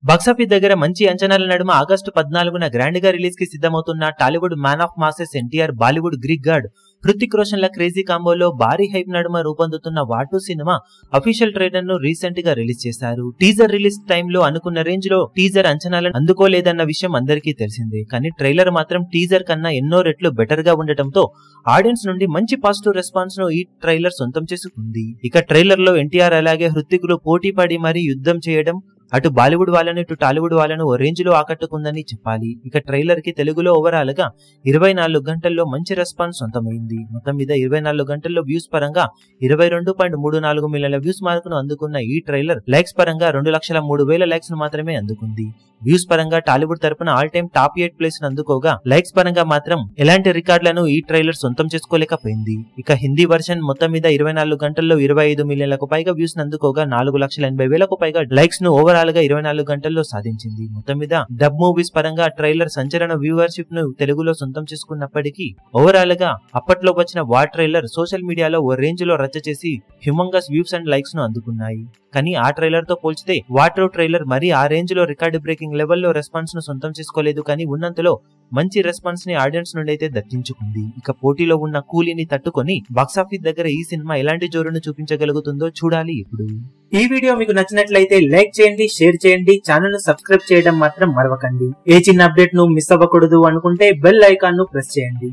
Box office దగ్గర మంచి అంచనాల నడుమ ఆగస్టు 14న గ్రాండ్ గా రిలీజ్ కి సిద్ధమవుతున్న Tollywood man of masses NTR, Bollywood Greek god Hrithik Roshan ల క్రేజీ కాంబోలో భారీ హైప్ నడుమ రూపొందుతున్న వాటు సినిమా అఫీషియల్ ట్రైలర్ ను రీసెంట్ గా రిలీజ్ చేశారు. టీజర్ రిలీజ్ టైంలో అనుకున్న రేంజ్ లో టీజర్ అంచనాలను అందుకోలేదన్న విషయం అందరికీ తెలిసిందే. కానీ ట్రైలర్ మాత్రం టీజర్ కన్నా ఎన్నో రెట్లు బెటర్ గా ఉండటంతో ఆడియన్స్ నుండి మంచి పాజిటివ్ రెస్పాన్స్ ను ఈ ట్రైలర్ సొంతం చేసుకుంది. ఇక ట్రైలర్ లో ఎన్టీఆర్ అలాగే హృతిక్ లు పోటీ పడి మరీ యుద్ధం చేయడం అటు బాలీవుడ్ వాళ్ళని ఇటు టాలీవుడ్ వాళ్ళను ఓ రేంజ్ లో ఆకట్టుకుందని చెప్పాలి. ఇక ట్రైలర్ కి తెలుగులో ఓవరాల్ గా 24 గంటల్లో మంచి రెస్పాన్స్ సొంతమైంది. మొత్తం మీద 24 గంటల్లో వ్యూస్ పరంగా 22.34 మిలియన్ల వ్యూస్ మార్కును అందుకున్న ఈ ట్రైలర్ లైక్స్ పరంగా 2,03,000 లైక్స్ ను మాత్రమే అందుకుంది. వ్యూస్ పరంగా టాలీవుడ్ తరపున ఆల్ టైమ్ టాప్ 8 ప్లేస్ ను అందుకోగా లైక్స్ పరంగా మాత్రం ఎలాంటి రికార్డులను ఈ ట్రైలర్ సొంతం చేసుకోలేకపోయింది. ఇక హిందీ వర్షన్ మొత్తం మీద 24 గంటల్లో 25 మిలియన్లకు పైగా వ్యూస్ ను అందుకోగా 4,80,000కు పైగా లైక్స్ ను ఓవరాల్ గా 24 గంటల్లో సాధించింది. మొత్తం మీద డబ్ మూవీస్ పరంగా ట్రైలర్ సంచలన వ్యూవర్షిప్ ను తెలుగులో సొంతం చేసుకున్నప్పటికీ ఓవరాల్ గా అప్పట్లో వచ్చిన వార్ ట్రైలర్ సోషల్ మీడియాలో ఓ రేంజ్ లో రచ్చ చేసి హ్యూమంగస్ వ్యూస్ అండ్ లైక్స్ ను అందుకున్నాయి. కానీ ఆ ట్రైలర్ తో పోల్చితే వాటర్ ట్రైలర్ మరీ ఆ రేంజ్ లో రికార్డు బ్రేకింగ్ లెవెల్లో రెస్పాన్స్ ను సొంతం చేసుకోలేదు. కానీ ఉన్నంతలో మంచి రెస్పాన్స్ ని ఆడియన్స్ నుండి అయితే దక్కించుకుంది. ఇక పోటీలో ఉన్న కూలీని తట్టుకొని బాక్సాఫీస్ దగ్గర ఈ సినిమా ఎలాంటి జోరును చూపించగలుగుతుందో చూడాలి. ఇప్పుడు ఈ వీడియో మీకు నచ్చినట్లయితే లైక్ చేయండి, షేర్ చేయండి, ఛానల్ ను సబ్స్క్రైబ్ చేయడం మాత్రం మరవకండి. ఏ చిన్న అప్డేట్ ను మిస్ అవ్వకూడదు అనుకుంటే బెల్ ఐకాన్ ను ప్రెస్ చేయండి.